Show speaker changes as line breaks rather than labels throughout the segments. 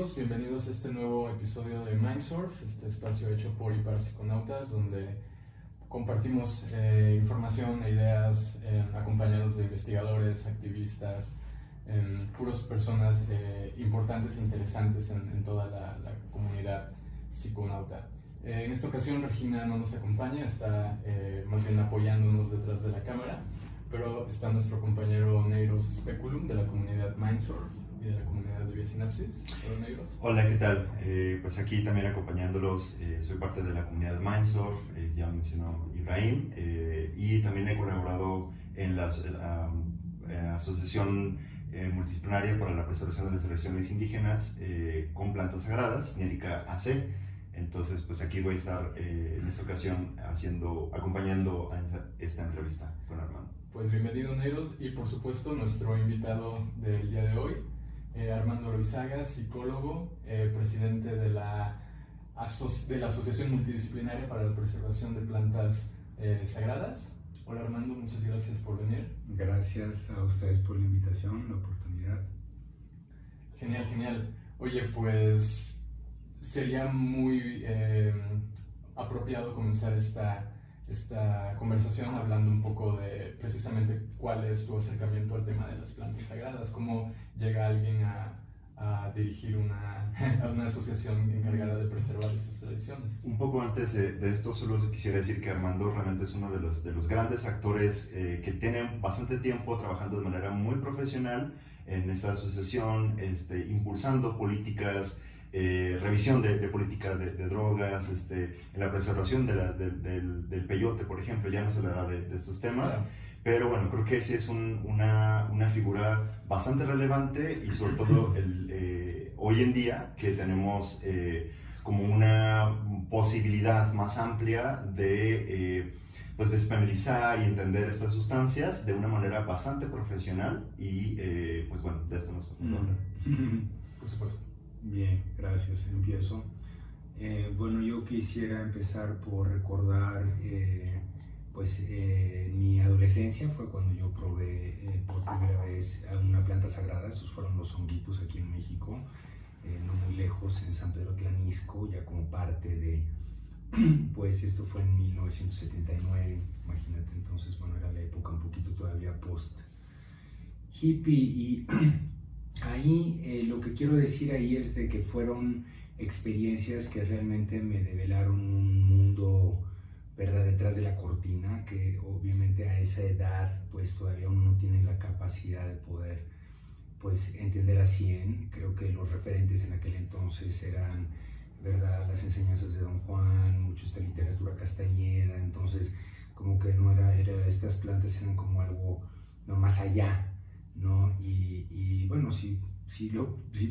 amigos, bienvenidos a este nuevo episodio de Mindsurf, este espacio hecho por y para psiconautas, donde compartimos información e ideas acompañados de investigadores, activistas, puras personas importantes e interesantes en toda la comunidad psiconauta. En esta ocasión Regina no nos acompaña, está más bien apoyándonos detrás de la cámara, pero está nuestro compañero Neiros Speculum de la comunidad Mindsurf y de la comunidad de Biosinapsis. Hola, Neiros.
Hola, ¿qué tal? Pues aquí también acompañándolos, soy parte de la comunidad Mindsurf, ya lo mencionó Ibrahim, y también he colaborado en la Asociación Multidisciplinaria para la Preservación de las Tradiciones Indígenas con Plantas Sagradas, NERICA AC. Entonces, pues aquí voy a estar en esta ocasión acompañando a esta entrevista con Armando.
Pues bienvenido, Neiros, y por supuesto nuestro invitado del día de hoy, Armando Loizaga, psicólogo, presidente de la Asociación Multidisciplinaria para la Preservación de Plantas Sagradas. Hola Armando, muchas gracias por venir.
Gracias a ustedes por la invitación, la oportunidad.
Genial, genial. Oye, pues sería muy apropiado comenzar esta conversación hablando un poco de precisamente cuál es tu acercamiento al tema de las plantas sagradas, cómo llega alguien a dirigir a una asociación encargada de preservar estas tradiciones.
Un poco antes de esto, solo quisiera decir que Armando realmente es uno de los grandes actores que tienen bastante tiempo trabajando de manera muy profesional en esta asociación, impulsando políticas, revisión de políticas de drogas, en la preservación del peyote, por ejemplo. Ya no se hablará de estos temas, claro. Pero bueno, creo que sí es una figura bastante relevante, y sobre todo hoy en día que tenemos como una posibilidad más amplia de despenalizar y entender estas sustancias de una manera bastante profesional, y pues bueno, de eso nos podemos hablar.
Por supuesto.
Bien, gracias. Empiezo. Bueno, yo quisiera empezar por recordar, mi adolescencia fue cuando yo probé por primera vez una planta sagrada. Esos fueron los honguitos aquí en México, no muy lejos, en San Pedro Tlanisco, ya como parte de, pues esto fue en 1979, imagínate. Entonces, bueno, era la época un poquito todavía post-hippie, y ahí lo que quiero decir ahí es de que fueron experiencias que realmente me develaron un mundo, ¿verdad?, detrás de la cortina, que obviamente a esa edad pues todavía uno no tiene la capacidad de poder pues entender a 100. Creo que los referentes en aquel entonces eran, ¿verdad?, las enseñanzas de Don Juan, mucho esta literatura castañeda. Entonces como que no era estas plantas eran como algo no más allá, ¿no? Y bueno, sí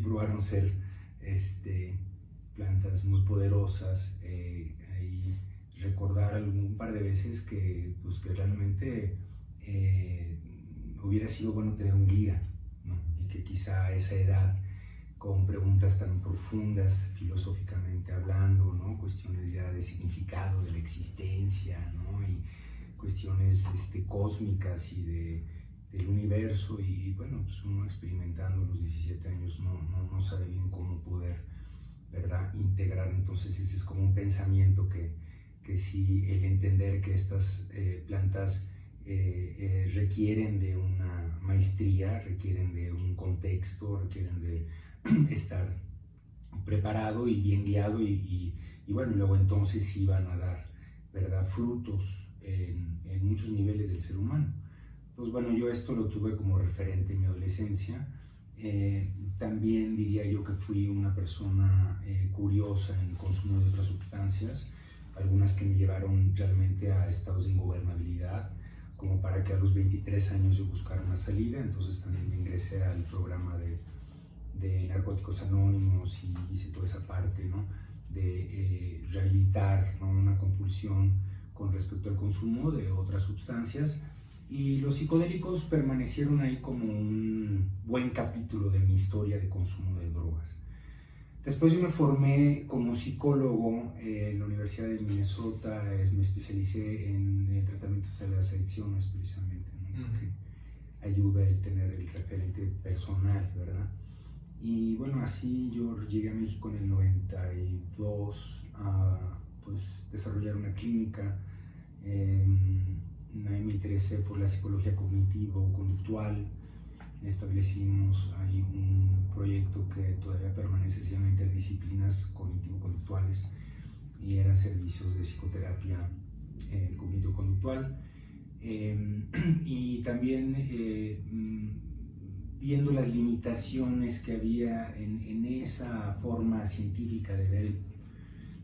probaron ser plantas muy poderosas. Ahí recordar un par de veces que realmente hubiera sido bueno tener un guía, ¿no? Y que quizá a esa edad, con preguntas tan profundas filosóficamente hablando, ¿no?, cuestiones ya de significado de la existencia, ¿no?, y cuestiones cósmicas y del universo, y bueno, pues uno experimentando a los 17 años no sabe bien cómo poder, ¿verdad?, integrar. Entonces ese es como un pensamiento que sí, el entender que estas plantas requieren de una maestría, requieren de un contexto, requieren de estar preparado y bien guiado, y bueno, luego entonces sí van a dar, ¿verdad?, frutos en muchos niveles del ser humano. Pues bueno, yo esto lo tuve como referente en mi adolescencia. También diría yo que fui una persona curiosa en el consumo de otras sustancias, algunas que me llevaron realmente a estados de ingobernabilidad, como para que a los 23 años yo buscara una salida. Entonces también me ingresé al programa de Narcóticos Anónimos y hice toda esa parte, ¿no?, de rehabilitar, ¿no?, una compulsión con respecto al consumo de otras sustancias. Y los psicodélicos permanecieron ahí como un buen capítulo de mi historia de consumo de drogas. Después yo me formé como psicólogo en la Universidad de Minnesota. Me especialicé en tratamientos de las adicciones, precisamente, ¿no?, porque ayuda el tener el referente personal, ¿verdad? Y bueno, así yo llegué a México en el 92 a pues, desarrollar una clínica. Ahí me interesé por la psicología cognitivo-conductual. Establecimos ahí un proyecto que todavía permanece, se llama Interdisciplinas Cognitivo-Conductuales, y eran servicios de psicoterapia cognitivo-conductual. Y también viendo las limitaciones que había en esa forma científica de ver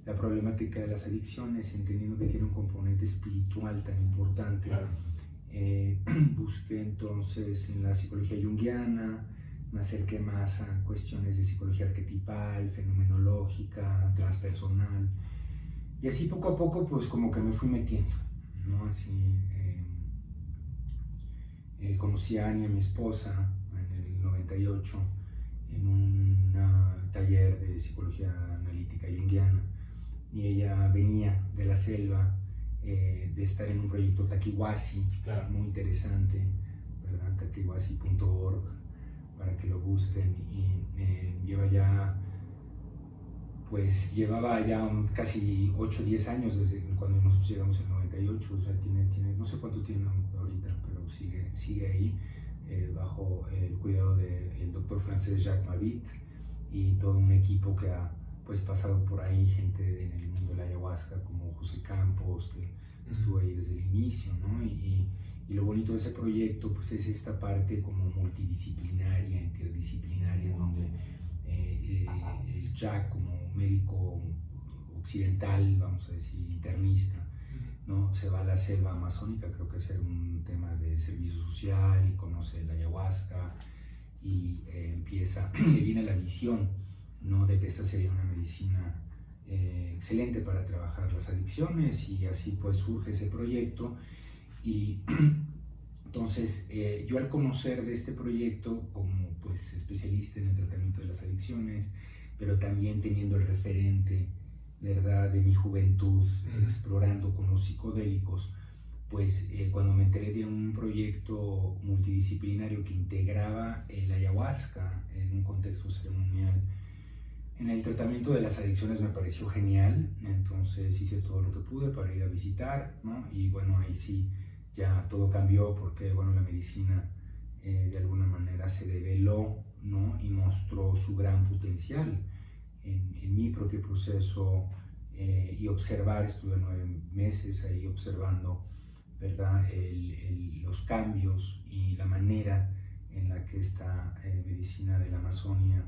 la problemática de las adicciones, entendiendo que tiene un componente espiritual tan importante.
Claro.
Busqué entonces en la psicología junguiana, me acerqué más a cuestiones de psicología arquetipal, fenomenológica, transpersonal, y así poco a poco pues como que me fui metiendo, ¿no? Así, conocí a Ania, mi esposa, en el 98, en un taller de psicología analítica junguiana, y ella venía de la selva, de estar en un proyecto Takiwasi,
claro,
muy interesante, ¿verdad? Takiwasi.org, para que lo busquen, y llevaba ya casi 8 o 10 años desde cuando nosotros llegamos en el 98, o sea, tiene, no sé cuánto tiene ahorita, pero sigue ahí, bajo el cuidado del doctor francés Jacques Mavit y todo un equipo que ha pues pasado por ahí, gente en el mundo de la ayahuasca como José Campos, que estuvo ahí desde el inicio, ¿no? Y lo bonito de ese proyecto pues es esta parte como multidisciplinaria, interdisciplinaria, donde el Jack como médico occidental, vamos a decir, internista, ¿no? Se va a la selva amazónica, creo que es un tema de servicio social, y conoce la ayahuasca, y le viene la visión, ¿no? De que esta sería una medicina excelente para trabajar las adicciones, y así pues surge ese proyecto. Y entonces yo, al conocer de este proyecto como pues especialista en el tratamiento de las adicciones, pero también teniendo el referente, ¿verdad?, de mi juventud, explorando con los psicodélicos, pues cuando me enteré de un proyecto multidisciplinario que integraba la ayahuasca en un contexto ceremonial en el tratamiento de las adicciones, me pareció genial. Entonces hice todo lo que pude para ir a visitar, ¿no? Y bueno, ahí sí ya todo cambió, porque bueno, la medicina de alguna manera se develó, ¿no? Y mostró su gran potencial en mi propio proceso, y observar, estuve 9 meses ahí observando, ¿verdad?, los cambios y la manera en la que esta medicina de la Amazonia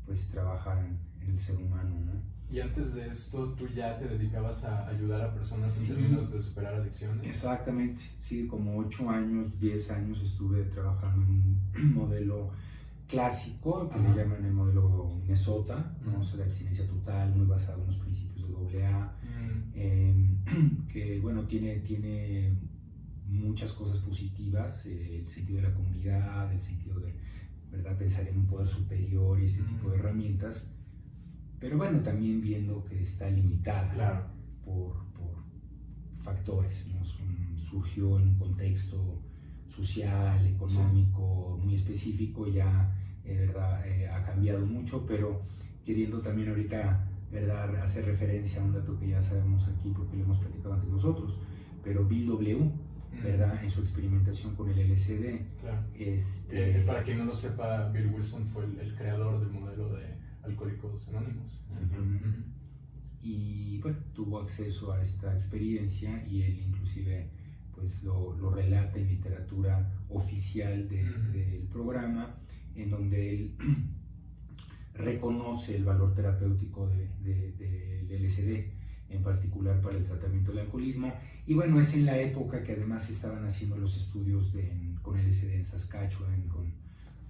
pues trabajar en el ser humano, ¿no?
Y antes de esto, ¿tú ya te dedicabas a ayudar a personas
Sí,
en términos de superar adicciones?
Exactamente, sí, como 8 años, 10 años estuve trabajando en un modelo clásico, que le llaman el modelo Minnesota, ¿no? O sea, de abstinencia total, muy basado en los principios de AA, que bueno, tiene muchas cosas positivas, el sentido de la comunidad, el sentido de, ¿verdad?, pensar en un poder superior y este tipo de herramientas, pero bueno, también viendo que está limitada,
claro,
por factores, ¿no? Surgió en un contexto social, económico, muy específico, ya ¿verdad? Ha cambiado mucho, pero queriendo también ahorita, ¿verdad?, hacer referencia a un dato que ya sabemos aquí porque lo hemos platicado antes nosotros, pero Bill W., ¿verdad?, en su experimentación con el LSD.
Claro. Para quien no lo sepa, Bill Wilson fue el creador del modelo de Alcohólicos Anónimos.
Y bueno, tuvo acceso a esta experiencia, y él inclusive pues lo relata en literatura oficial del programa, en donde él reconoce el valor terapéutico del LSD, en particular para el tratamiento del alcoholismo. Y bueno, es en la época que además estaban haciendo los estudios con LSD en Saskatchewan,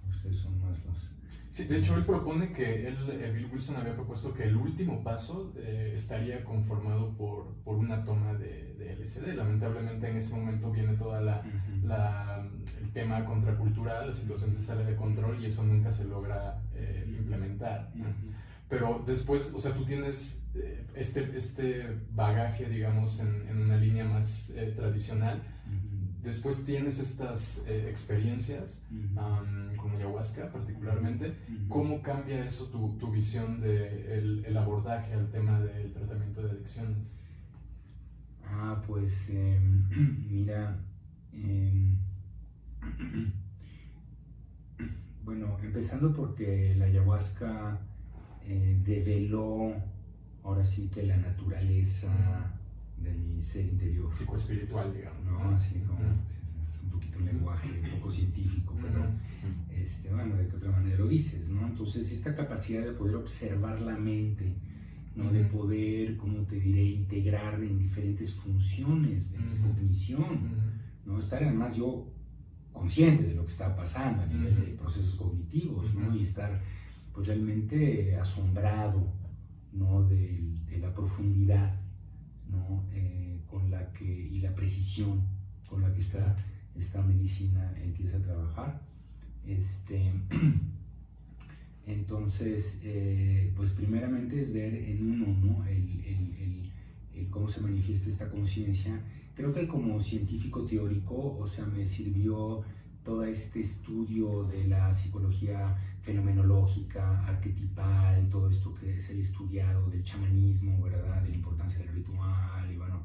ustedes son más los...
Sí, de hecho él propone que Bill Wilson había propuesto que el último paso estaría conformado por una toma de LSD. Lamentablemente en ese momento viene toda el tema contracultural, la situación se sale de control y eso nunca se logra implementar, ¿no? Pero después, o sea, tú tienes este bagaje, digamos, en una línea más tradicional. después tienes estas experiencias, como ayahuasca particularmente. ¿Cómo cambia eso tu visión del el abordaje al tema del tratamiento de adicciones?
Pues mira, bueno, empezando porque la ayahuasca develó ahora sí que la naturaleza de mi ser interior.
Psicoespiritual, digamos.
No, así como es un poquito un lenguaje un poco científico, pero bueno, de qué otra manera lo dices, ¿no? Entonces, esta capacidad de poder observar la mente, ¿no? De poder, como te diré, integrar en diferentes funciones de mi cognición, ¿no? Estar además yo consciente de lo que está pasando a nivel de procesos cognitivos, ¿no? Y estar pues realmente asombrado, ¿no? de la profundidad, ¿no? Con la que, y la precisión con la que esta medicina empieza a trabajar. Entonces, pues primeramente es ver en uno, ¿no? el cómo se manifiesta esta conciencia. Creo que como científico teórico, o sea, me sirvió todo este estudio de la psicología fenomenológica, arquetipal, todo esto que es el estudiado del chamanismo, ¿verdad? De la importancia del ritual, y bueno,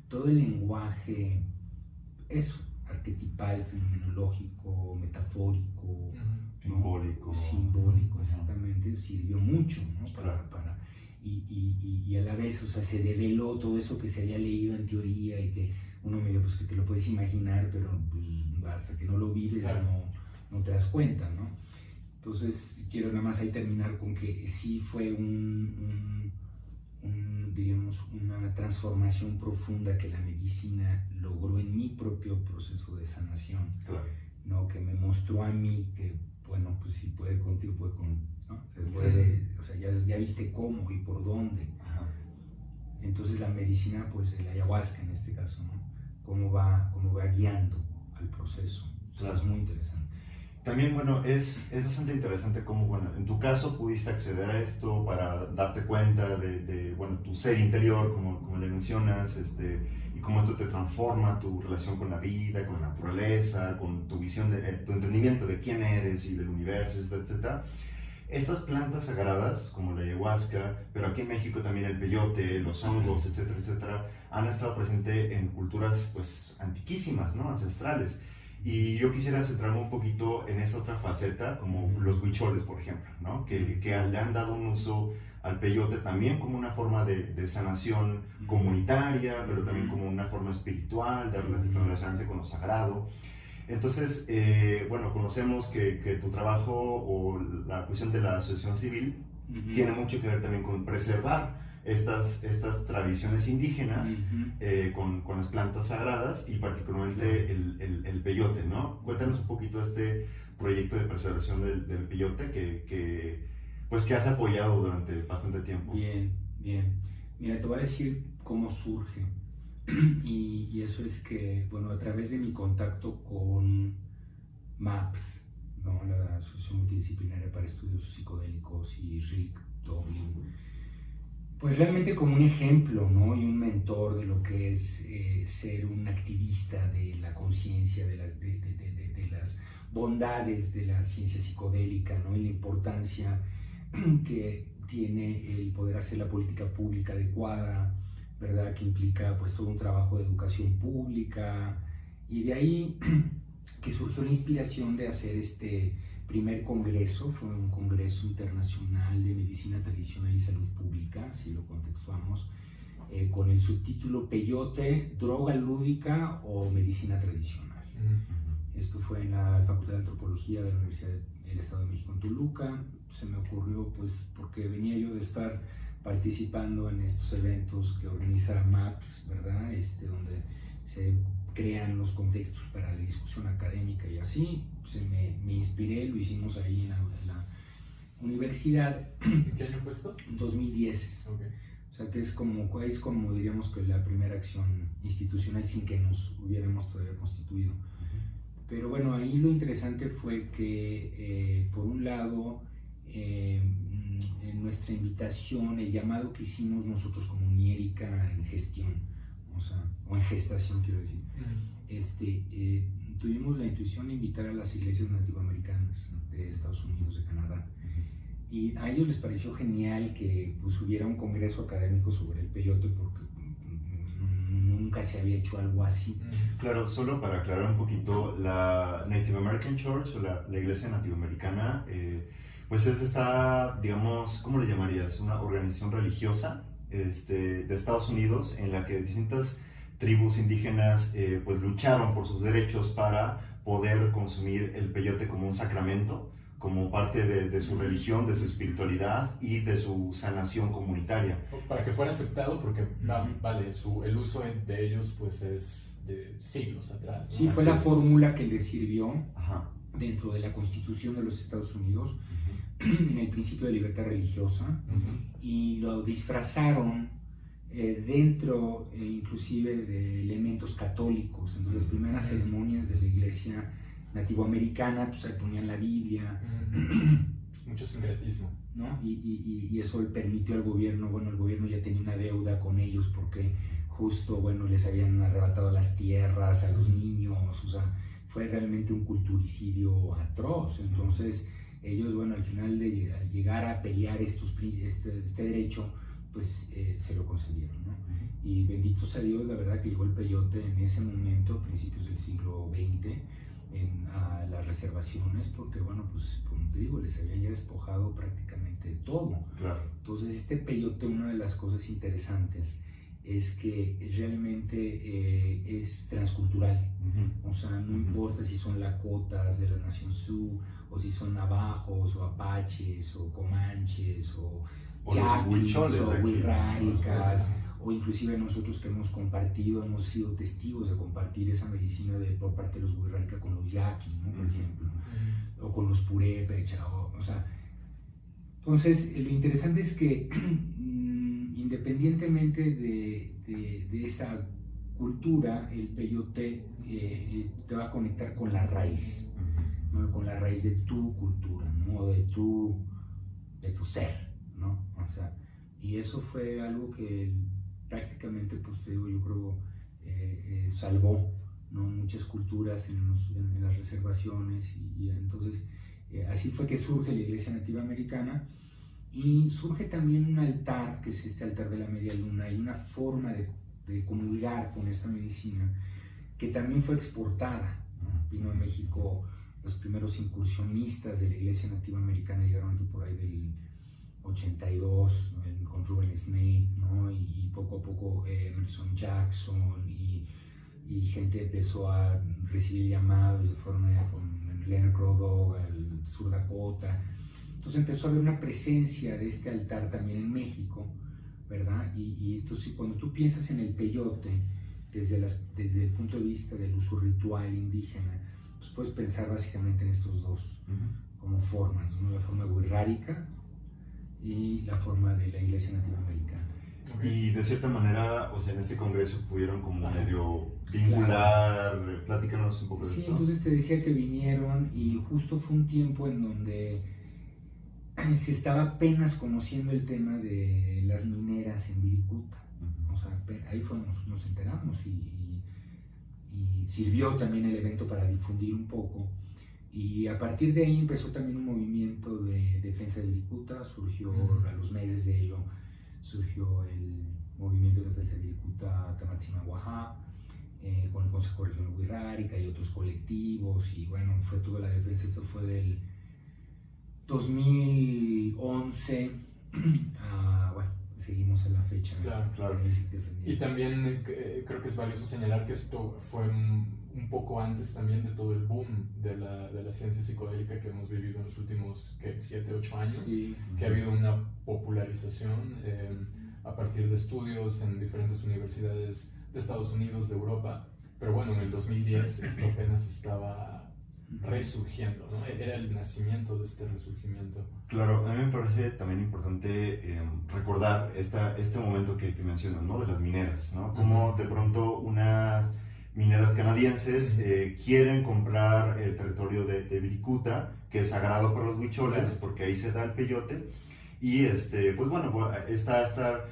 todo el lenguaje, eso, arquetipal, fenomenológico, metafórico, simbólico, exactamente, sirvió mucho, ¿no? Y a la vez, o sea, se develó todo eso que se había leído en teoría y que uno medio, pues que te lo puedes imaginar, pero pues, hasta que no lo vives no te das cuenta, ¿no? Entonces, quiero nada más ahí terminar con que sí fue diríamos, una transformación profunda que la medicina logró en mi propio proceso de sanación, ¿no? Que me mostró a mí que, bueno, pues si puede contigo, puede con, ¿no? Se puede, o sea, ya viste cómo y por dónde. Entonces la medicina, pues el ayahuasca en este caso, ¿no? Cómo va guiando al proceso. Es muy interesante.
También, bueno, es bastante interesante cómo, bueno, en tu caso pudiste acceder a esto para darte cuenta de bueno, tu ser interior, como le mencionas, y cómo esto te transforma tu relación con la vida, con la naturaleza, con tu visión, tu entendimiento de quién eres y del universo, etcétera. Estas plantas sagradas, como la ayahuasca, pero aquí en México también el peyote, los hongos, etcétera, etcétera, han estado presentes en culturas, pues, antiquísimas, ¿no? Ancestrales. Y yo quisiera centrarme un poquito en esa otra faceta, como los huicholes, por ejemplo, ¿no? Que le han dado un uso al peyote también como una forma de sanación comunitaria, pero también como una forma espiritual, de relacionarse con lo sagrado. Entonces, bueno, conocemos que tu trabajo o la cuestión de la asociación civil tiene mucho que ver también con preservar estas tradiciones indígenas con las plantas sagradas y particularmente el peyote, ¿no? Cuéntanos un poquito de este proyecto de preservación del peyote que has apoyado durante bastante tiempo.
Bien. Mira, te voy a decir cómo surge. Y eso es que, bueno, a través de mi contacto con MAPS, ¿no? La Asociación Multidisciplinaria para Estudios Psicodélicos, y Rick Doblin, pues realmente como un ejemplo, ¿no? Y un mentor de lo que es ser un activista de la conciencia, de las bondades de la ciencia psicodélica, ¿no? Y la importancia que tiene el poder hacer la política pública adecuada, ¿verdad? Que implica pues todo un trabajo de educación pública, y de ahí que surgió la inspiración de hacer este primer congreso. Fue un congreso internacional de medicina tradicional y salud pública, si lo contextuamos, con el subtítulo Peyote, droga lúdica o medicina tradicional. Esto fue en la Facultad de Antropología de la Universidad del Estado de México en Toluca. Se me ocurrió pues porque venía yo de estar participando en estos eventos que organiza MAPS, ¿verdad? Donde se crean los contextos para la discusión académica y así. Pues me inspiré, lo hicimos ahí en la universidad.
¿En qué año fue esto?
En 2010.
Okay.
O sea que es como diríamos que la primera acción institucional sin que nos hubiéramos todavía constituido. Pero bueno, ahí lo interesante fue que por un lado en nuestra invitación, el llamado que hicimos nosotros como Niérica en gestión, o en gestación quiero decir, tuvimos la intuición de invitar a las iglesias nativoamericanas de Estados Unidos, de Canadá. Y a ellos les pareció genial que pues, hubiera un congreso académico sobre el peyote porque nunca se había hecho algo así.
Claro, solo para aclarar un poquito, la Native American Church o la iglesia nativoamericana, pues es esta, digamos, ¿cómo le llamarías? Una organización religiosa de Estados Unidos en la que distintas tribus indígenas pues lucharon por sus derechos para poder consumir el peyote como un sacramento, como parte de su religión, de su espiritualidad y de su sanación comunitaria.
Para que fuera aceptado, porque vale, el uso de ellos pues es de siglos atrás, ¿no?
Sí, fue la fórmula que les sirvió
Ajá.
dentro de la Constitución de los Estados Unidos, en el principio de libertad religiosa, y lo disfrazaron dentro inclusive de elementos católicos. Entonces las primeras ceremonias de la iglesia nativoamericana, pues ahí ponían la Biblia.
Mucho sincretismo,
¿no? Y eso permitió al gobierno, bueno, el gobierno ya tenía una deuda con ellos porque justo, bueno, les habían arrebatado las tierras a los niños, o sea, fue realmente un culturicidio atroz. Entonces ellos, bueno, al final de llegar a pelear este derecho, pues se lo consiguieron, ¿no? Y bendito sea Dios, la verdad que llegó el peyote en ese momento, principios del siglo XX, a las reservaciones, porque bueno, pues como te digo, les habían ya despojado prácticamente de todo.
Claro.
Entonces este peyote, una de las cosas interesantes es que realmente es transcultural. O sea, no importa si son lakotas de la nación Sioux, o si son navajos, o apaches, o comanches, o yaquis, o huirráricas, o inclusive nosotros que hemos compartido, hemos sido testigos de compartir esa medicina por parte de los huirrárica con los yaquis, ¿no? Por ejemplo, o con los purépecha, o sea. Entonces, lo interesante es que independientemente de esa cultura, el peyote te va a conectar con la raíz, ¿no? Con la raíz de tu cultura, ¿no? de tu ser, ¿no? O sea, y eso fue algo que prácticamente, pues te digo, yo creo salvó, ¿no? Muchas culturas en las reservaciones y entonces así fue que surge la iglesia nativa americana. Y surge también un altar, que es este altar de la media luna, y una forma de comulgar con esta medicina que también fue exportada, ¿no? Vino a México los primeros incursionistas de la iglesia nativa americana, llegaron aquí por ahí del 82, ¿no? Con Ruben Snake, ¿no? Y poco a poco Emerson Jackson y gente empezó a recibir llamados, se fueron con Leonard Crawdog al Sur Dakota. Entonces empezó a haber una presencia de este altar también en México, ¿verdad? Y entonces cuando tú piensas en el peyote, desde el punto de vista del uso ritual indígena, pues puedes pensar básicamente en estos dos como formas, ¿no? La forma huirrárica y la forma de la iglesia nativoamericana.
Y de cierta manera, o sea, en este congreso pudieron como medio vincular, claro. Platícanos un poco de esto.
Sí, entonces te decía que vinieron y justo fue un tiempo en donde se estaba apenas conociendo el tema de las mineras en Viricuta. O sea, ahí nos enteramos y sirvió también el evento para difundir un poco. Y a partir de ahí empezó también un movimiento de defensa de Viricuta, surgió a los meses de ello, surgió el movimiento de defensa de Viricuta Tamatzima-Oaxaca, con el Consejo Regional Huirrárica y otros colectivos, y bueno, fue toda la defensa. Esto fue del 2011 bueno, seguimos a la fecha.
Claro, claro. Y también creo que es valioso señalar que esto fue un poco antes también de todo el boom de la ciencia psicodélica que hemos vivido en los últimos 7-8 años, sí. Que ha habido una popularización a partir de estudios en diferentes universidades de Estados Unidos, de Europa, pero bueno, en el 2010 esto apenas estaba resurgiendo, ¿no? Era el nacimiento de este resurgimiento.
Claro, a mí me parece también importante recordar este momento que mencionas, ¿no? De las mineras, ¿no? Como de pronto unas mineras canadienses quieren comprar el territorio de Viricuta, que es sagrado para los huicholes, porque ahí se da el peyote, y pues bueno, está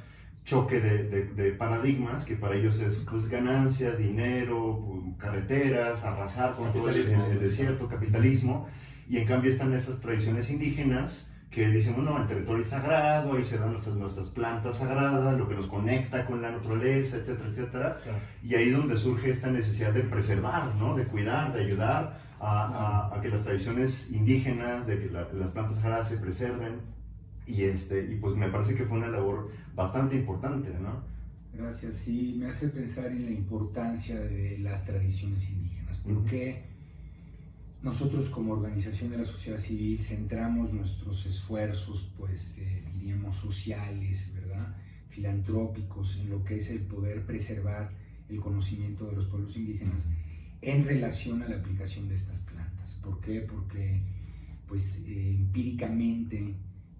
choque de paradigmas, que para ellos es pues, ganancia, dinero, carreteras, arrasar con todo el desierto, capitalismo, y en cambio están esas tradiciones indígenas que dicen, bueno, el territorio es sagrado, ahí se dan nuestras plantas sagradas, lo que nos conecta con la naturaleza, etcétera, etcétera.
Claro.
Y ahí es donde surge esta necesidad de preservar, ¿no? De cuidar, de ayudar a que las tradiciones indígenas, de que las plantas sagradas se preserven. Y pues me parece que fue una labor bastante importante, ¿no?
Gracias, sí, me hace pensar en la importancia de las tradiciones indígenas, porque nosotros como organización de la sociedad civil centramos nuestros esfuerzos, pues diríamos sociales, ¿verdad? Filantrópicos, en lo que es el poder preservar el conocimiento de los pueblos indígenas en relación a la aplicación de estas plantas. ¿Por qué? Porque pues empíricamente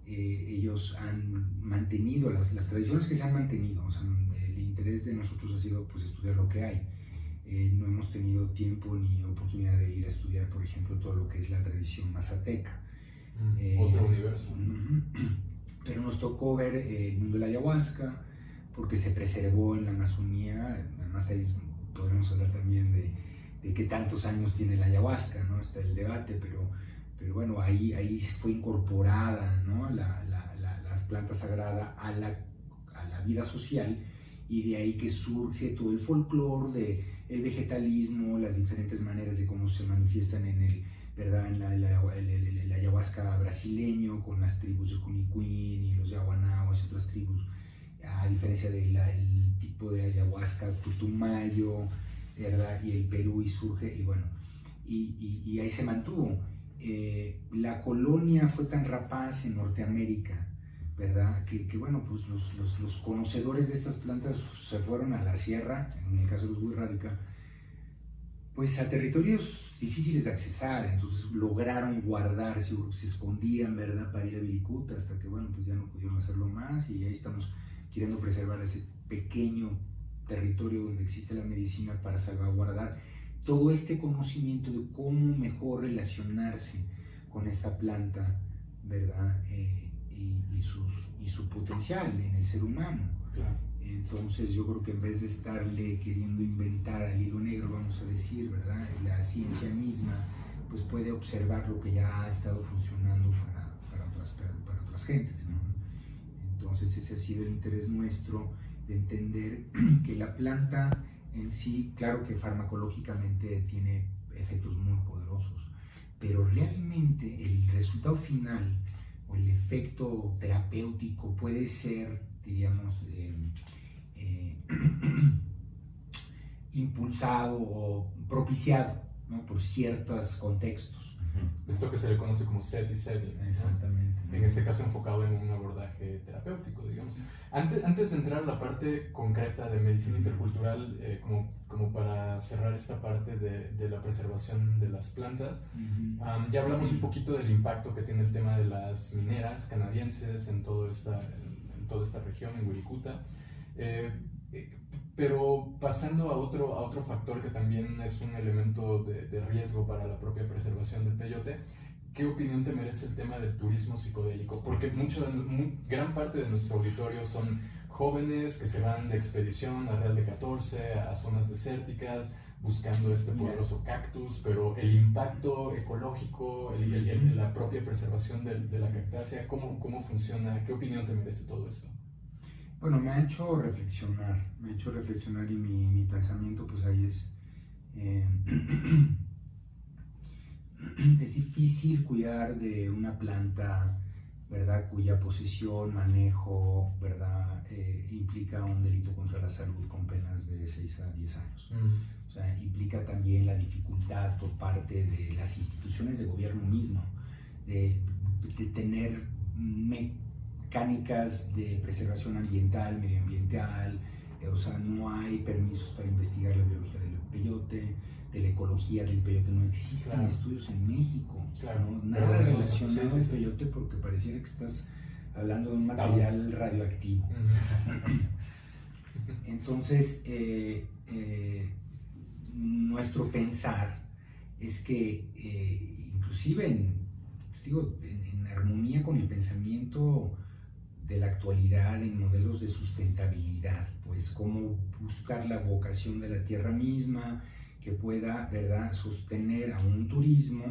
ellos han mantenido las tradiciones que se han mantenido. O sea, el interés de nosotros ha sido pues estudiar lo que hay. No hemos tenido tiempo ni oportunidad de ir a estudiar, por ejemplo, todo lo que es la tradición mazateca.
Otro universo.
Pero nos tocó ver el mundo de la ayahuasca, porque se preservó en la Amazonía. Además ahí podremos hablar también de qué tantos años tiene la ayahuasca, ¿no? Está el debate, pero bueno, ahí fue incorporada, ¿no? la planta sagrada a la vida social, y de ahí que surge todo el folclore del vegetalismo, las diferentes maneras de cómo se manifiestan en el ayahuasca brasileño, con las tribus de Junicuín y los Yaguanáhuas y otras tribus, a diferencia del tipo de ayahuasca Putumayo, ¿verdad? Y el Perú, y surge, y bueno, y ahí se mantuvo. La colonia fue tan rapaz en Norteamérica, ¿verdad? Que bueno, pues los conocedores de estas plantas se fueron a la sierra, en el caso de los Wixárika, pues a territorios difíciles de accesar. Entonces lograron guardar, se escondían, ¿verdad? Para ir a Viricuta, hasta que bueno, pues ya no pudieron hacerlo más, y ahí estamos queriendo preservar ese pequeño territorio donde existe la medicina para salvaguardar todo este conocimiento de cómo mejor relacionarse con esta planta, ¿verdad? Y su potencial en el ser humano.
Claro.
Entonces yo creo que en vez de estarle queriendo inventar al hilo negro, vamos a decir, ¿verdad? La ciencia misma pues puede observar lo que ya ha estado funcionando para otras gentes, ¿no? Entonces ese ha sido el interés nuestro, de entender que la planta en sí, claro que farmacológicamente tiene efectos muy poderosos, pero realmente el resultado final o el efecto terapéutico puede ser, diríamos, impulsado o propiciado, ¿no? Por ciertos contextos.
Esto que se le conoce como SETI, ¿no?
Exactamente.
En este caso enfocado en un abordaje terapéutico, digamos. Antes de entrar a la parte concreta de medicina intercultural, como para cerrar esta parte de la preservación de las plantas, ya hablamos un poquito del impacto que tiene el tema de las mineras canadienses en toda esta región, en Wirikuta. Pero pasando a otro factor que también es un elemento de riesgo para la propia preservación del peyote, ¿qué opinión te merece el tema del turismo psicodélico? Porque gran parte de nuestro auditorio son jóvenes que se van de expedición a Real de 14, a zonas desérticas, buscando este poderoso cactus, pero el impacto ecológico, la propia preservación de la cactácea, ¿cómo funciona? ¿Qué opinión te merece todo esto?
Bueno, me ha hecho reflexionar, y mi pensamiento pues ahí es, es difícil cuidar de una planta, ¿verdad?, cuya posesión, manejo, ¿verdad?, implica un delito contra la salud con penas de 6 a 10 años. O sea, implica también la dificultad por parte de las instituciones de gobierno mismo de tener mecánicas de preservación ambiental, medioambiental. O sea, no hay permisos para investigar la biología del peyote, de la ecología del peyote. No existen estudios en México, ¿no? Nada relacionado al peyote, porque pareciera que estás hablando de un material radioactivo. Entonces, nuestro pensar es que inclusive en armonía con el pensamiento de la actualidad en modelos de sustentabilidad, pues cómo buscar la vocación de la tierra misma, que pueda, ¿verdad?, sostener a un turismo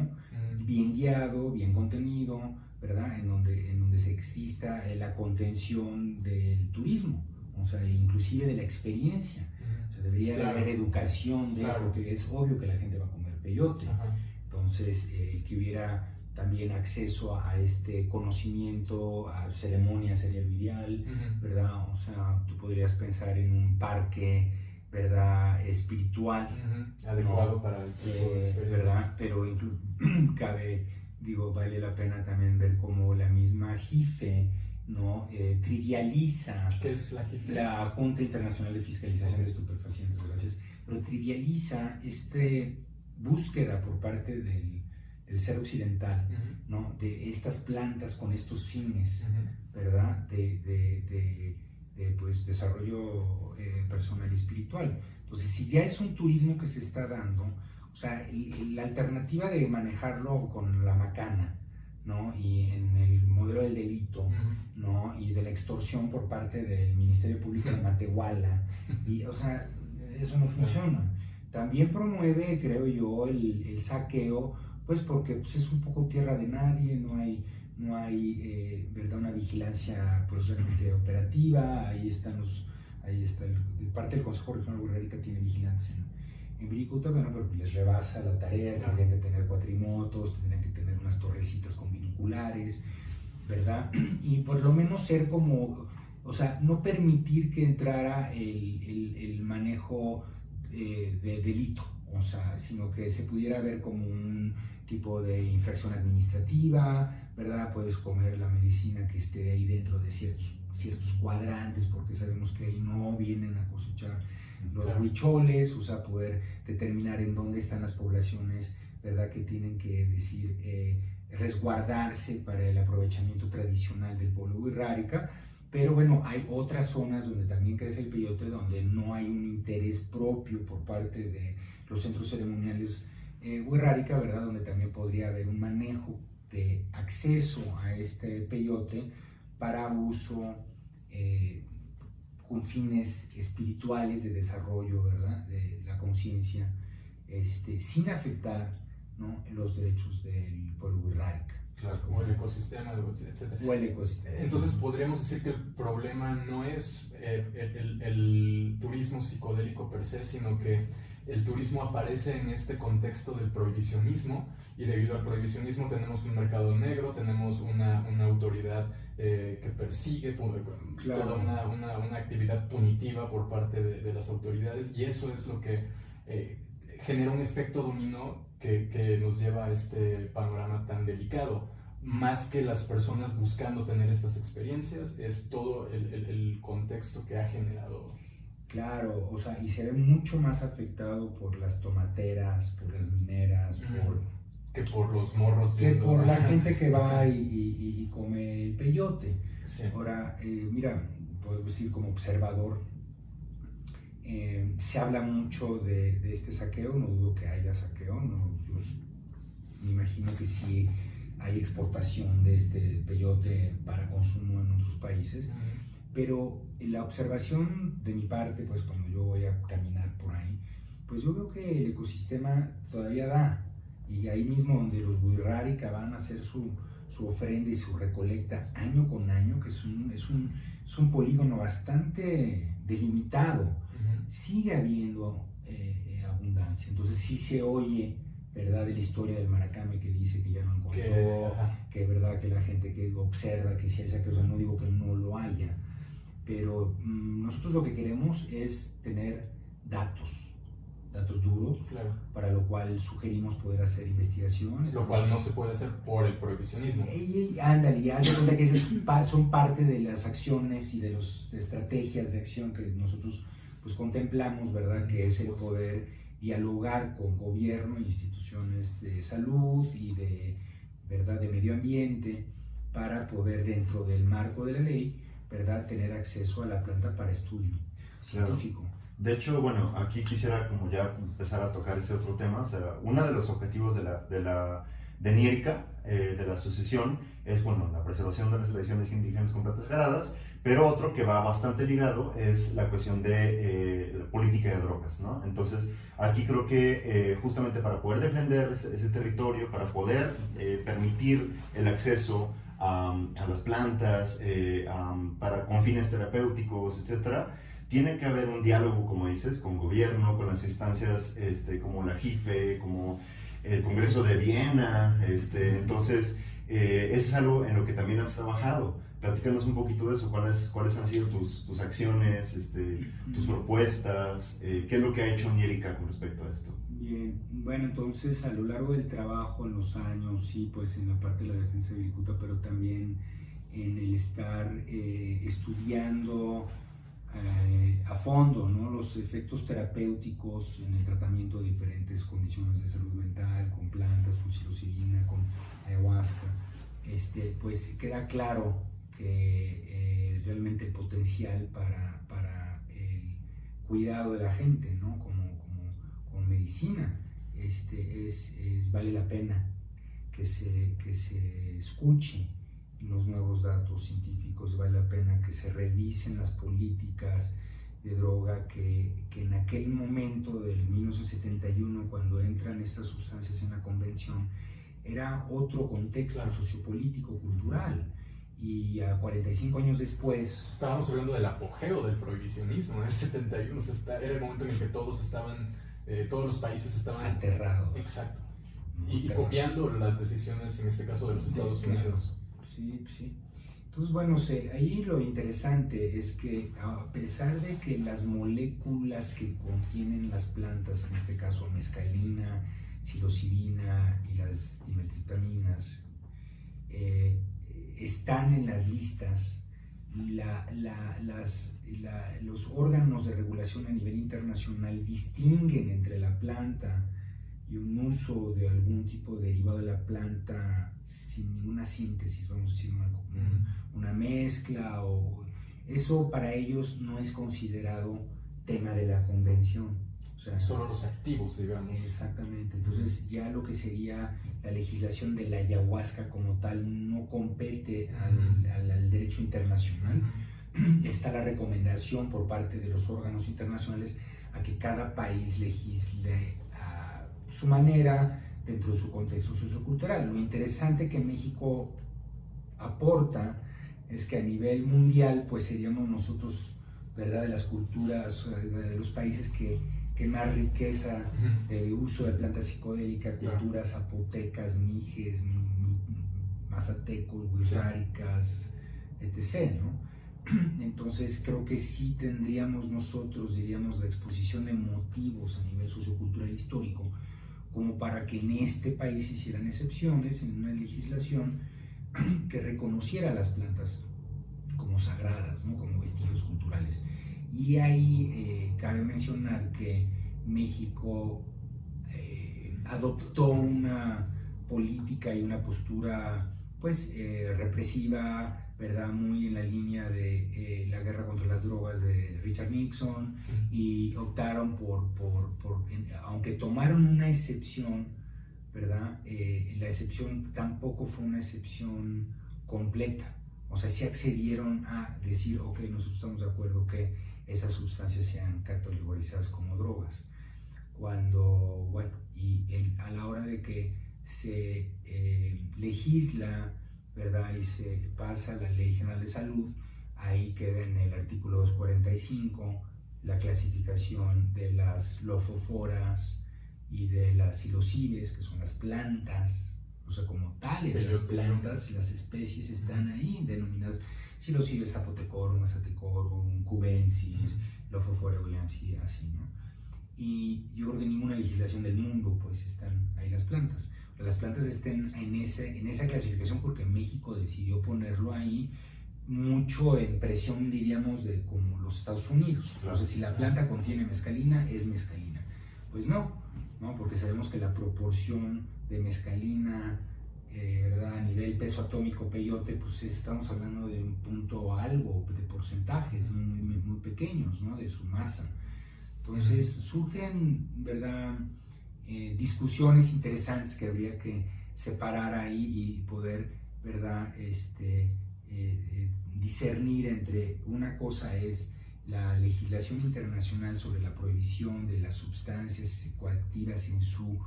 bien guiado, bien contenido, ¿verdad?, en donde se exista la contención del turismo, o sea, inclusive de la experiencia. O sea, debería
Claro.
haber educación,
Claro.
porque es obvio que la gente va a comer peyote.
Ajá.
Entonces, que hubiera también acceso a este conocimiento, a ceremonias sería lo ideal, ¿verdad? O sea, tú podrías pensar en un parque, ¿verdad?, espiritual,
adecuado,
¿no?,
para el tipo de experiencias.
¿verdad? Pero cabe, digo, vale la pena también ver cómo la misma JIFE, ¿no?, trivializa.
¿Qué es la JIFE?
La Junta Internacional de Fiscalización de Estupefacientes, gracias. Pero trivializa búsqueda por parte del ser occidental, ¿no?, de estas plantas con estos fines, ¿verdad?, de pues, desarrollo personal y espiritual. Entonces, si ya es un turismo que se está dando, o sea, la alternativa de manejarlo con la macana, ¿no?, y en el modelo del delito, ¿no?, y de la extorsión por parte del Ministerio Público de Matehuala, y, o sea, eso no funciona. También promueve, creo yo, el saqueo, pues porque pues, es un poco tierra de nadie, no hay ¿verdad?, una vigilancia pues realmente operativa. Ahí está parte del Consejo Regional Wixárika tiene vigilancia en Wirikuta, bueno, pero les rebasa la tarea, tendrían que tener cuatrimotos, tendrían que tener unas torrecitas con binoculares, ¿verdad? Y por lo menos ser como, o sea, no permitir que entrara el manejo de delito, o sea, sino que se pudiera ver como un tipo de infracción administrativa, ¿verdad? Puedes comer la medicina que esté ahí dentro de ciertos cuadrantes, porque sabemos que ahí no vienen a cosechar los huicholes, o sea, poder determinar en dónde están las poblaciones, ¿verdad?, que tienen que decir resguardarse para el aprovechamiento tradicional del pueblo wixárika. Pero bueno, hay otras zonas donde también crece el peyote, donde no hay un interés propio por parte de los centros ceremoniales wixárika, ¿verdad?, donde también podría haber un manejo de acceso a este peyote para uso con fines espirituales de desarrollo, ¿verdad?, de la conciencia, sin afectar, ¿no?, los derechos del pueblo wixárika.
Claro, o el ecosistema, etc.
O el ecosistema.
Entonces podríamos decir que el problema no es el turismo psicodélico per se, sino que el turismo aparece en este contexto del prohibicionismo, y debido al prohibicionismo tenemos un mercado negro, tenemos una autoridad que persigue, toda una actividad punitiva por parte de las autoridades, y eso es lo que genera un efecto dominó que nos lleva a este panorama tan delicado. Más que las personas buscando tener estas experiencias, es todo el contexto que ha generado.
Claro, o sea, y se ve mucho más afectado por las tomateras, por las mineras,
que por los morros.
Que por la gente que va y come el peyote.
Sí.
Ahora, mira, puedo decir como observador, se habla mucho de este saqueo, no dudo que haya saqueo, no, yo me imagino que sí hay exportación de este peyote para consumo en otros países, pero la observación de mi parte, pues cuando yo voy a caminar por ahí, pues yo veo que el ecosistema todavía da, y ahí mismo donde los wixárika van a hacer su ofrenda y su recolecta año con año, que es un polígono bastante delimitado, sigue habiendo abundancia. Entonces sí se oye, ¿verdad?, de la historia del Maracame, que dice que ya no encontró, que verdad que la gente que observa que si hay saqueo, o sea, no digo que no lo haya, pero nosotros lo que queremos es tener datos duros,
claro,
para lo cual sugerimos poder hacer investigaciones.
Lo cual no se puede hacer por el prohibicionismo.
Ándale, haz de cuenta que esas son parte de las acciones y de las estrategias de acción que nosotros pues contemplamos, ¿verdad?, que es el poder dialogar con gobierno, instituciones de salud y de medio ambiente, para poder, dentro del marco de la ley, ¿verdad?, tener acceso a la planta para estudio científico.
Claro. De hecho, bueno, aquí quisiera como ya empezar a tocar ese otro tema. O sea, uno de los objetivos de de NIERICA, de la asociación, es, bueno, la preservación de las tradiciones indígenas con plantas sagradas, pero otro que va bastante ligado es la cuestión de la política de drogas, ¿no? Entonces, aquí creo que justamente para poder defender ese territorio, para poder permitir el acceso a las plantas, con fines terapéuticos, etcétera, tiene que haber un diálogo, como dices, con gobierno, con las instancias como la JIFE, como el Congreso de Viena, entonces eso es algo en lo que también has trabajado. Platícanos un poquito de eso, cuáles han sido tus acciones, tus propuestas, qué es lo que ha hecho NIERICA con respecto a esto.
Bien, bueno, entonces a lo largo del trabajo, en los años, sí, pues en la parte de la defensa de Vilcuta, pero también en el estar estudiando a fondo, ¿no?, los efectos terapéuticos en el tratamiento de diferentes condiciones de salud mental, con plantas, con psilocibina, con ayahuasca, pues queda claro que realmente el potencial para el cuidado de la gente, ¿no?, como medicina, vale la pena que se escuche los nuevos datos científicos, vale la pena que se revisen las políticas de droga que en aquel momento del 1971, cuando entran estas sustancias en la convención, era otro contexto sociopolítico, cultural. Y a 45 años después...
Estábamos hablando del apogeo del prohibicionismo, en el 71, era el momento en el que todos los países estaban...
aterrados.
Exacto. Y copiando las decisiones, en este caso, de los Estados Unidos.
Sí, sí. Entonces, bueno, ahí lo interesante es que a pesar de que las moléculas que contienen las plantas, en este caso mescalina, psilocibina y las dimetiltriptaminas, están en las listas, los órganos de regulación a nivel internacional distinguen entre la planta y un uso de algún tipo de derivado de la planta sin ninguna síntesis, vamos a decir, una mezcla, o eso para ellos no es considerado tema de la convención. O sea,
solo los activos, digamos.
Exactamente. Entonces ya lo que sería la legislación de la ayahuasca como tal no compete al derecho internacional. Está la recomendación por parte de los órganos internacionales a que cada país legisle a su manera dentro de su contexto sociocultural. Lo interesante que México aporta es que a nivel mundial pues seríamos nosotros, ¿verdad?, de las culturas, de los países que más riqueza de uso de plantas psicodélicas, culturas zapotecas, mijes, mazatecos, wixárikas, etc., ¿no? Entonces creo que sí tendríamos nosotros, diríamos, la exposición de motivos a nivel sociocultural e histórico como para que en este país hicieran excepciones en una legislación que reconociera las plantas como sagradas, ¿no?, como vestigios culturales. Y ahí cabe mencionar que México adoptó una política y una postura pues represiva, ¿verdad?, muy en la línea de la guerra contra las drogas de Richard Nixon, y optaron aunque tomaron una excepción, ¿verdad?, la excepción tampoco fue una excepción completa. O sea, sí accedieron a decir, ok, nosotros estamos de acuerdo que esas sustancias sean categorizadas como drogas. Cuando, bueno, a la hora de que se legisla, ¿verdad?, y se pasa la Ley General de Salud, ahí queda en el artículo 245 la clasificación de las lofoforas y de las psilocibes, que son las plantas, o sea, como tales, las plantas, las especies están ahí denominadas psilocibes zapotecorum, mazatecorum, cubensis, lofofora williamsi, así, ¿no? Y yo creo que en ninguna legislación del mundo pues están ahí las plantas. Las plantas estén en esa clasificación porque México decidió ponerlo ahí mucho en presión, diríamos, de como los Estados Unidos. Entonces, si la planta contiene mescalina, es mescalina. Pues no, porque sabemos que la proporción de mescalina, ¿verdad?, a nivel peso atómico peyote, pues estamos hablando de un punto algo de porcentajes muy pequeños, ¿no?, de su masa. Entonces surgen, ¿verdad?, discusiones interesantes que habría que separar ahí y poder, ¿verdad? Discernir entre una cosa es la legislación internacional sobre la prohibición de las sustancias psicoactivas en su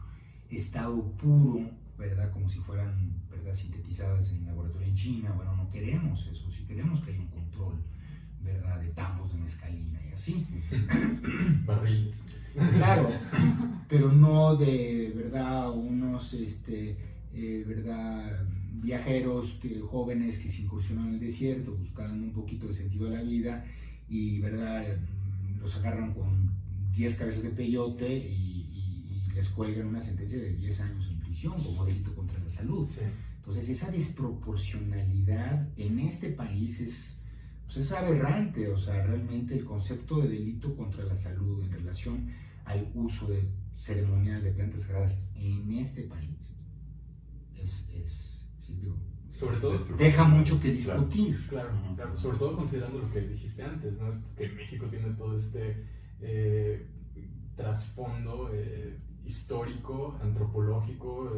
estado puro, ¿verdad? Como si fueran, ¿verdad?, sintetizadas en un laboratorio en China. Bueno, no queremos eso, si queremos que haya un control, ¿verdad?, de tambos de mezcalina y así.
Barriles.
Claro, pero no de, ¿verdad?, unos, ¿verdad?, viajeros jóvenes que se incursionan en el desierto, buscan un poquito de sentido a la vida y, ¿verdad?, los agarran con 10 cabezas de peyote y les cuelgan una sentencia de 10 años en prisión como delito contra la salud.
Sí.
Entonces, esa desproporcionalidad en este país es aberrante. O sea, realmente el concepto de delito contra la salud en relación al uso de ceremonial de plantas sagradas en este país sí, digo,
Sobre todo,
deja mucho que discutir.
claro, sobre todo considerando lo que dijiste antes, ¿no? Que México tiene todo este trasfondo histórico, antropológico,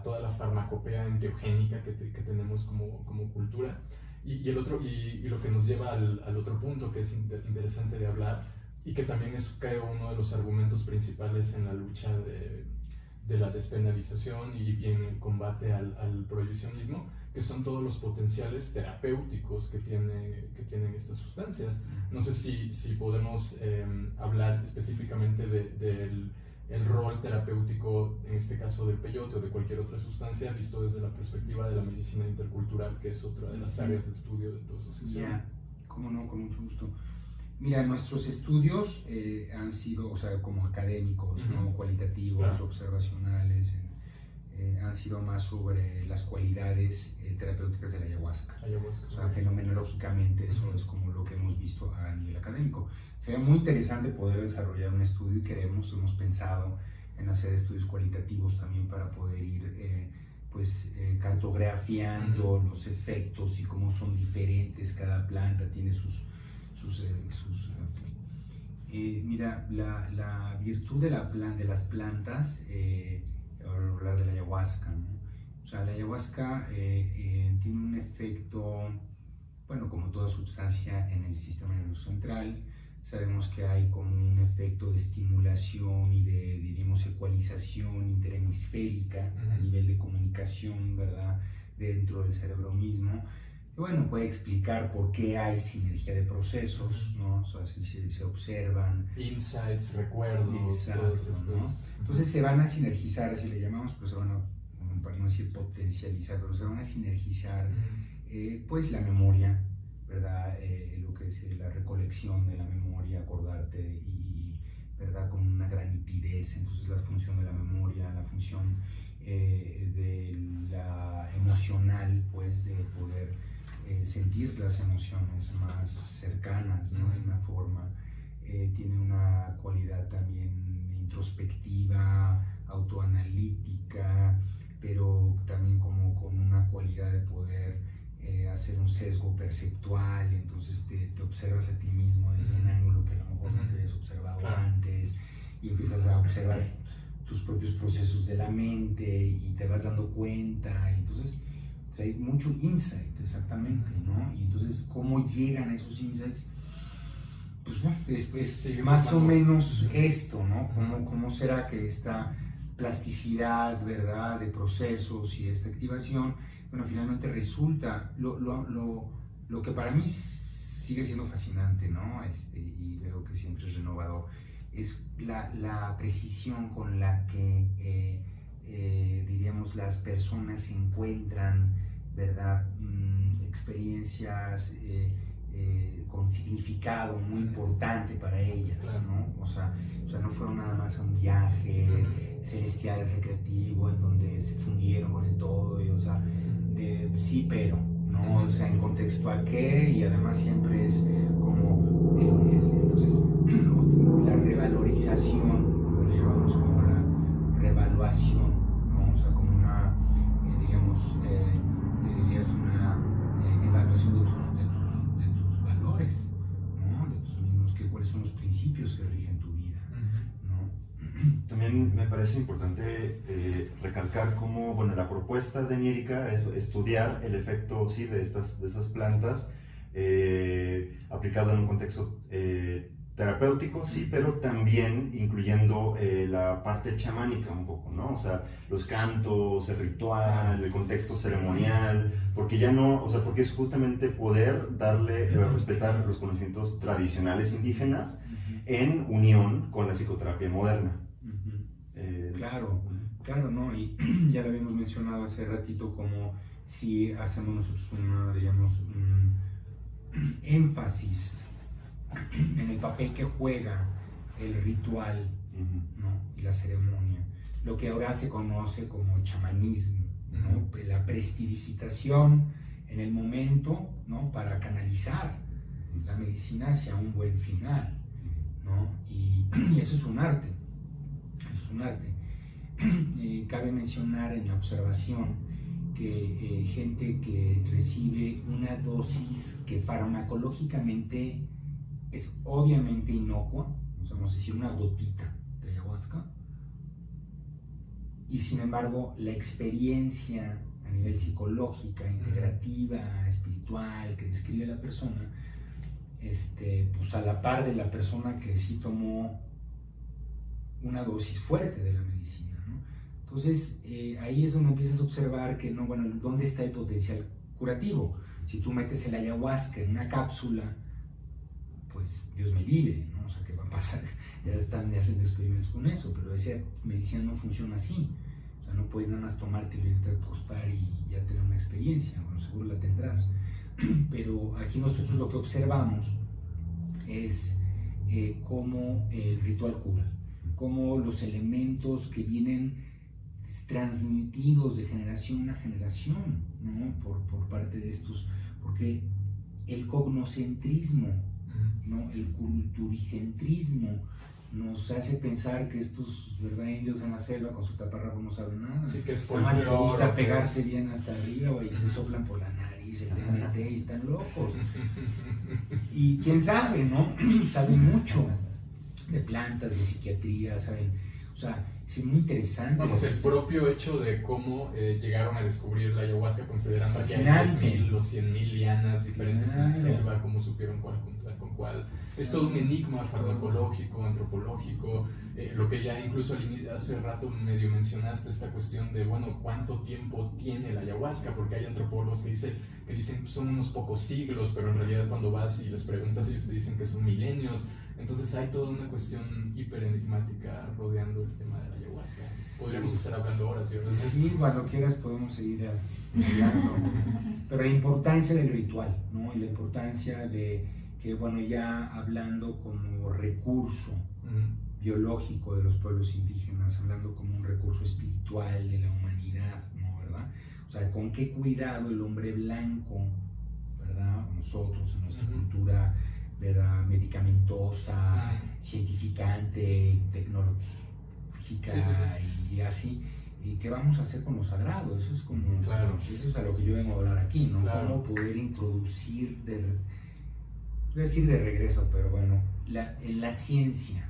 toda la farmacopea enteogénica que tenemos como cultura. Y lo que nos lleva al otro punto que es interesante de hablar y que también es, creo, uno de los argumentos principales en la lucha de la despenalización y en el combate al prohibicionismo, que son todos los potenciales terapéuticos que tienen estas sustancias. No sé si podemos hablar específicamente del rol terapéutico, en este caso del peyote o de cualquier otra sustancia, visto desde la perspectiva de la medicina intercultural, que es otra de las áreas de estudio de tu asociación.
Ya, cómo no, con mucho gusto. Mira, nuestros estudios han sido, o sea, como académicos, ¿no?, cualitativos, claro, observacionales, han sido más sobre las cualidades terapéuticas de la ayahuasca. O sea, fenomenológicamente eso es como lo que hemos visto a nivel académico. Sería muy interesante poder desarrollar un estudio y hemos pensado en hacer estudios cualitativos también para poder ir cartografiando los efectos y cómo son diferentes, cada planta tiene mira, la virtud de las plantas, hablar de la ayahuasca, ¿no? O sea, la ayahuasca tiene un efecto, bueno, como toda sustancia en el sistema nervioso central. Sabemos que hay como un efecto de estimulación y de, diríamos, ecualización interhemisférica a nivel de comunicación, ¿verdad?, dentro del cerebro mismo. Y bueno, puede explicar por qué hay sinergia de procesos, ¿no? O sea, se observan
insights, recuerdos,
exacto, ¿no? Entonces se van a sinergizar, así le llamamos, pues se van a, para no decir potencializar, pero se van a sinergizar pues la memoria, ¿verdad? Lo que es la recolección de la memoria, acordarte y ¿verdad?, con una gran nitidez. Entonces la función de la memoria, la función de la emocional, pues de poder sentir las emociones más cercanas, ¿no?, de una forma, tiene una cualidad también introspectiva, autoanalítica, pero también como con una cualidad de poder hacer un sesgo perceptual. Entonces te observas a ti mismo desde un ángulo que a lo mejor no te habías observado antes y empiezas a observar tus propios procesos de la mente y te vas dando cuenta. Entonces hay mucho insight, exactamente, ¿no? Y entonces, ¿cómo llegan a esos insights? Pues bueno, es más o menos esto, ¿no? ¿Cómo será que esta plasticidad, ¿verdad?, de procesos y esta activación, bueno, finalmente resulta lo que para mí sigue siendo fascinante, ¿no? Y veo que siempre es renovador, es la precisión con la que, diríamos, las personas encuentran, ¿verdad?, experiencias con significado muy importante para ellas, ¿no? O sea, no fueron nada más a un viaje celestial, recreativo, en donde se fundieron con el todo, y, o sea, sí, pero, ¿no? O sea, en contexto a qué, y además siempre es como, entonces, la revalorización, lo llevamos como la revaluación, ¿no? O sea, como una, digamos, dirías una evaluación de tus valores, ¿no? De tus mismos, cuáles son los principios que rigen tu vida, ¿no?
También me parece parece importante recalcar cómo, bueno, la propuesta de Nérica es estudiar el efecto, sí, de estas plantas aplicado en un contexto terapéutico, sí, pero también incluyendo la parte chamánica un poco, ¿no? O sea, los cantos, el ritual, el contexto ceremonial, porque ya no, o sea, porque es justamente poder darle, respetar los conocimientos tradicionales indígenas en unión con la psicoterapia moderna.
Claro, ¿no? Y ya lo habíamos mencionado hace ratito, como si hacemos nosotros un énfasis en el papel que juega el ritual, ¿no? Y la ceremonia, lo que ahora se conoce como chamanismo, ¿no? La prestidigitación en el momento, ¿no? Para canalizar la medicina hacia un buen final, ¿no? Y eso es un arte, cabe mencionar en la observación que gente que recibe una dosis que farmacológicamente es obviamente inocua, o sea, vamos a decir una gotita de ayahuasca, y sin embargo la experiencia a nivel psicológica, integrativa, espiritual que describe la persona, pues a la par de la persona que sí tomó una dosis fuerte de la medicina, ¿no? Entonces ahí es donde empiezas a observar que no, bueno, ¿dónde está el potencial curativo? Si tú metes el ayahuasca en una cápsula, pues Dios me libre, ¿no? O sea, ¿qué va a pasar? Ya están haciendo experimentos con eso, pero esa medicina no funciona así. O sea, no puedes nada más tomarte y irte a acostar y ya tener una experiencia. Bueno, seguro la tendrás. Pero aquí nosotros lo que observamos es cómo el ritual cura, cómo los elementos que vienen transmitidos de generación a generación, ¿no? por parte de estos, porque el cognoscentrismo, ¿no? El culturicentrismo nos hace pensar que estos, ¿verdad?, indios en la selva con su taparrabo no saben nada.
Sí, que es
nada más les gusta pegarse bien hasta arriba y se soplan por la nariz, el DMT, y están locos. Y quién sabe, ¿no? Saben mucho de plantas, de psiquiatría, saben. O sea, es muy interesante.
Vamos, el propio hecho de cómo llegaron a descubrir la ayahuasca, considerando que hay 10.000 o 100.000 lianas diferentes en la selva, cómo supieron cuál juntar con cuál. Es todo un enigma farmacológico, antropológico, lo que ya incluso hace rato medio mencionaste, esta cuestión de, bueno, ¿cuánto tiempo tiene la ayahuasca? Porque hay antropólogos que dicen que son unos pocos siglos, pero en realidad cuando vas y les preguntas, ellos te dicen que son milenios. Entonces hay toda una cuestión hiper enigmática rodeando el tema de la ayahuasca. Podríamos estar hablando horas y horas.
Sí, cuando quieras podemos seguir hablando. Pero la importancia del ritual, ¿no? Y la importancia de que, bueno, ya hablando como recurso biológico de los pueblos indígenas, hablando como un recurso espiritual de la humanidad, ¿no? ¿Verdad? O sea, con qué cuidado el hombre blanco, ¿verdad? Nosotros, en nuestra cultura, ¿verdad?, medicamentosa, cientificante, tecnológica, y así. ¿Y qué vamos a hacer con lo sagrado? Eso es como, eso es a lo que yo vengo a hablar aquí, ¿no? Cómo poder introducir, voy a decir de regreso, pero bueno, en la ciencia,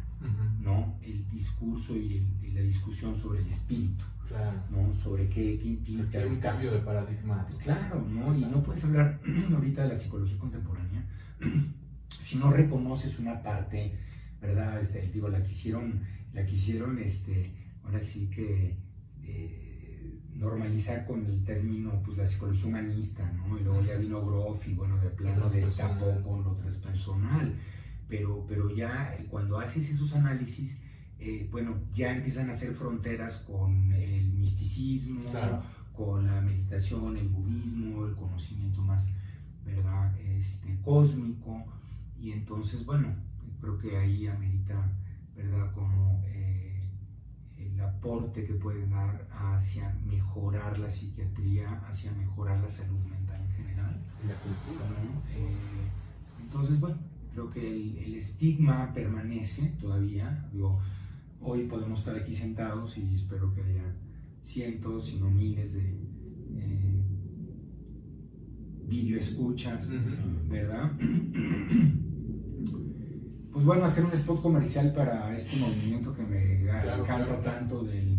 ¿no? El discurso y la discusión sobre el espíritu.
Claro.
¿No? Sobre qué implica.
Hay un cambio de paradigma.
Claro, ¿no? Y no puedes hablar ahorita de la psicología contemporánea si no reconoces una parte, ¿verdad? Digo, la quisieron, ahora sí que normalizar con el término, pues, la psicología humanista, ¿no? Y luego ya vino Groff y, bueno, de plano destapó con lo transpersonal. Pero ya cuando haces esos análisis, bueno, ya empiezan a hacer fronteras con el misticismo, con la meditación, el budismo, el conocimiento más, ¿verdad?, cósmico. Y entonces, bueno, creo que ahí amerita, ¿verdad?, como el aporte que pueden dar hacia mejorar la psiquiatría, hacia mejorar la salud mental en general.
La cultura,
¿no? Entonces, bueno, creo que el estigma permanece todavía. Digo, hoy podemos estar aquí sentados y espero que haya cientos, si no miles de video escuchas, ¿verdad? Pues bueno, hacer un spot comercial para este movimiento que me encanta
claro.
tanto del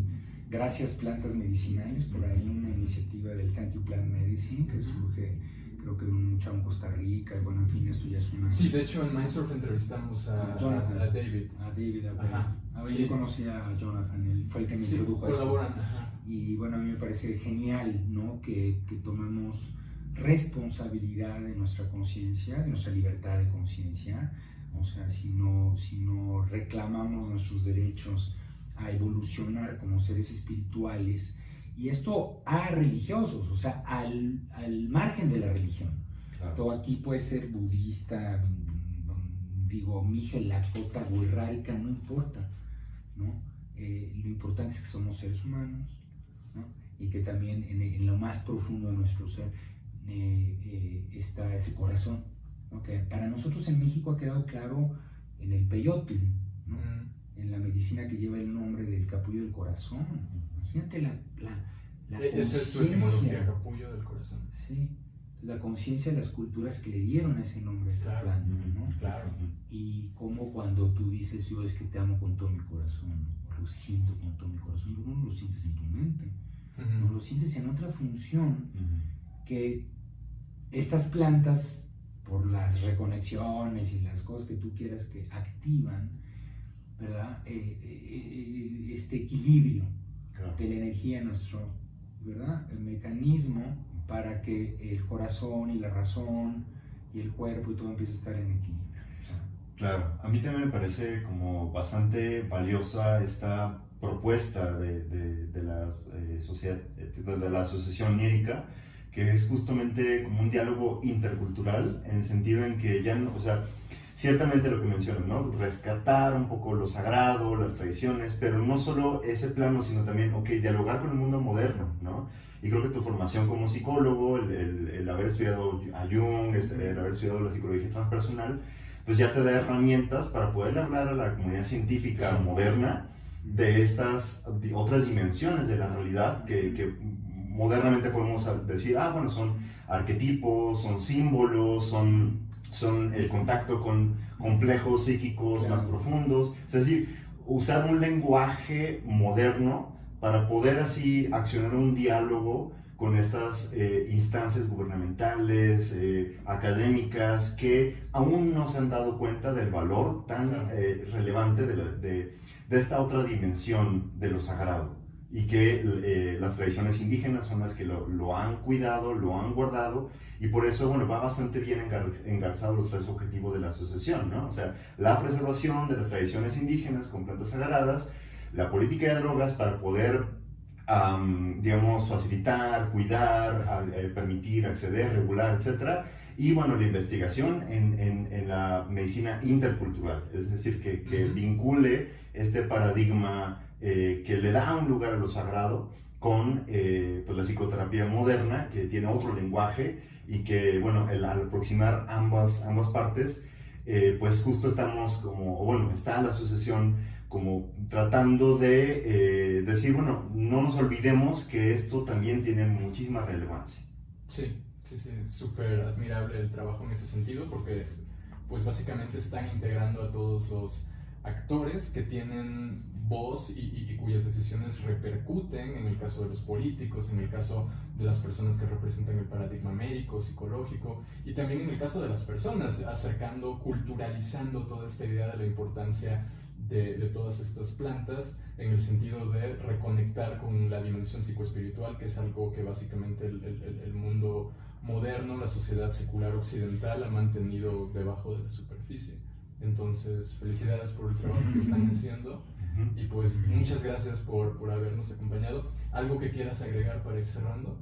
Gracias Plantas Medicinales, por ahí una iniciativa del Thank You Plant Medicine que surge, creo que de un chavo en Costa Rica, y bueno, en fin, esto ya es una...
Sí, de hecho en Mindsurf entrevistamos a David.
A David,
Ajá.
Yo conocí a Jonathan, él fue el que me introdujo a esto.
Colaboran. Ajá.
Y bueno, a mí me parece genial, ¿no? que tomemos responsabilidad de nuestra conciencia, de nuestra libertad de conciencia. O sea, si no reclamamos nuestros derechos a evolucionar como seres espirituales, y esto a religiosos, o sea, al margen de la religión.
Claro.
Todo aquí puede ser budista, digo, Mije, Lakota, Wixárika, no importa, ¿no? Lo importante es que somos seres humanos, ¿no? Y que también en lo más profundo de nuestro ser está ese corazón, ¿no? Que para nosotros en México ha quedado claro en el peyote, ¿no? En la medicina que lleva el nombre del capullo del corazón. Imagínate la
Esa es su etimología, capullo del corazón.
Sí, la conciencia de las culturas que le dieron ese nombre a esa planta, ¿no?
Claro.
Y como cuando tú dices, yo es que te amo con todo mi corazón, o lo siento con todo mi corazón, no lo sientes en tu mente, no lo sientes en otra función que estas plantas, por las reconexiones y las cosas que tú quieras, que activan, ¿verdad? Este equilibrio de la energía en nuestro, ¿verdad? El mecanismo para que el corazón y la razón y el cuerpo y todo empiece a estar en equilibrio. O sea,
claro, a mí también me parece como bastante valiosa esta propuesta de la Asociación Niérica, que es justamente como un diálogo intercultural, en el sentido en que ya no, o sea, ciertamente lo que mencionas, ¿no? Rescatar un poco lo sagrado, las tradiciones, pero no solo ese plano, sino también, dialogar con el mundo moderno, ¿no? Y creo que tu formación como psicólogo, el haber estudiado a Jung, el haber estudiado la psicología transpersonal, pues ya te da herramientas para poder hablar a la comunidad científica moderna de estas otras dimensiones de la realidad que modernamente podemos decir, bueno, son arquetipos, son símbolos, son el contacto con complejos psíquicos más profundos. Es decir, usar un lenguaje moderno para poder así accionar un diálogo con estas instancias gubernamentales, académicas, que aún no se han dado cuenta del valor tan relevante de esta otra dimensión de lo sagrado, y que las tradiciones indígenas son las que lo han cuidado, lo han guardado, y por eso, bueno, va bastante bien engarzados los tres objetivos de la asociación, ¿no? O sea, la preservación de las tradiciones indígenas con plantas sagradas, la política de drogas para poder, digamos, facilitar, cuidar, permitir, acceder, regular, etc. Y, bueno, la investigación en la medicina intercultural, es decir, que vincule este paradigma que le da un lugar a lo sagrado con pues la psicoterapia moderna, que tiene otro lenguaje, y que, bueno, al aproximar ambas partes, pues justo estamos como, bueno, está la asociación como tratando de decir, bueno, no nos olvidemos que esto también tiene muchísima relevancia.
Sí, es súper admirable el trabajo en ese sentido, porque pues básicamente están integrando a todos los actores que tienen voz y cuyas decisiones repercuten, en el caso de los políticos, en el caso de las personas que representan el paradigma médico, psicológico, y también en el caso de las personas, acercando, culturalizando toda esta idea de la importancia de todas estas plantas, en el sentido de reconectar con la dimensión psicoespiritual, que es algo que básicamente el mundo moderno, la sociedad secular occidental, ha mantenido debajo de la superficie. Entonces, felicidades por el trabajo que están haciendo, y pues muchas gracias por habernos acompañado. ¿Algo que quieras agregar para ir cerrando?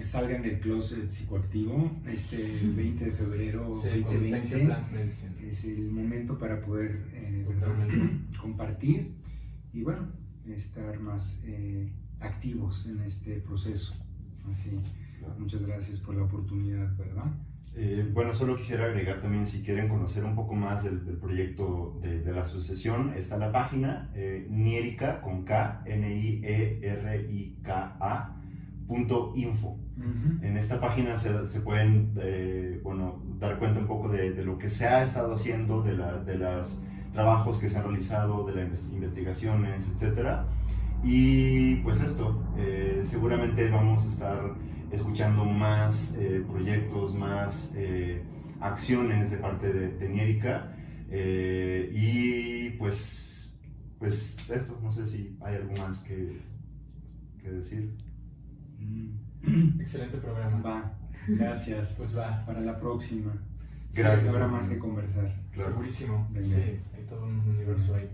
Salgan del closet psicoactivo este 20 de febrero 2020. Es el momento para poder compartir y, bueno, estar más activos en este proceso. Así, muchas gracias por la oportunidad, ¿verdad?
Bueno, solo quisiera agregar también, si quieren conocer un poco más del proyecto de la asociación, está la página Niérica, con K, N-I-E-R-I-K-A, .info. En esta página se pueden dar cuenta un poco de lo que se ha estado haciendo, de los trabajos que se han realizado, de las investigaciones, etc. Y pues esto, seguramente vamos a estar escuchando más proyectos, más acciones de parte de Niérica. Y pues esto, no sé si hay algo más que decir.
Excelente programa.
Va, gracias.
Pues va.
Para la próxima.
Gracias.
Habrá más que conversar.
Claro.
Segurísimo.
Venga.
Sí, hay todo un universo ahí.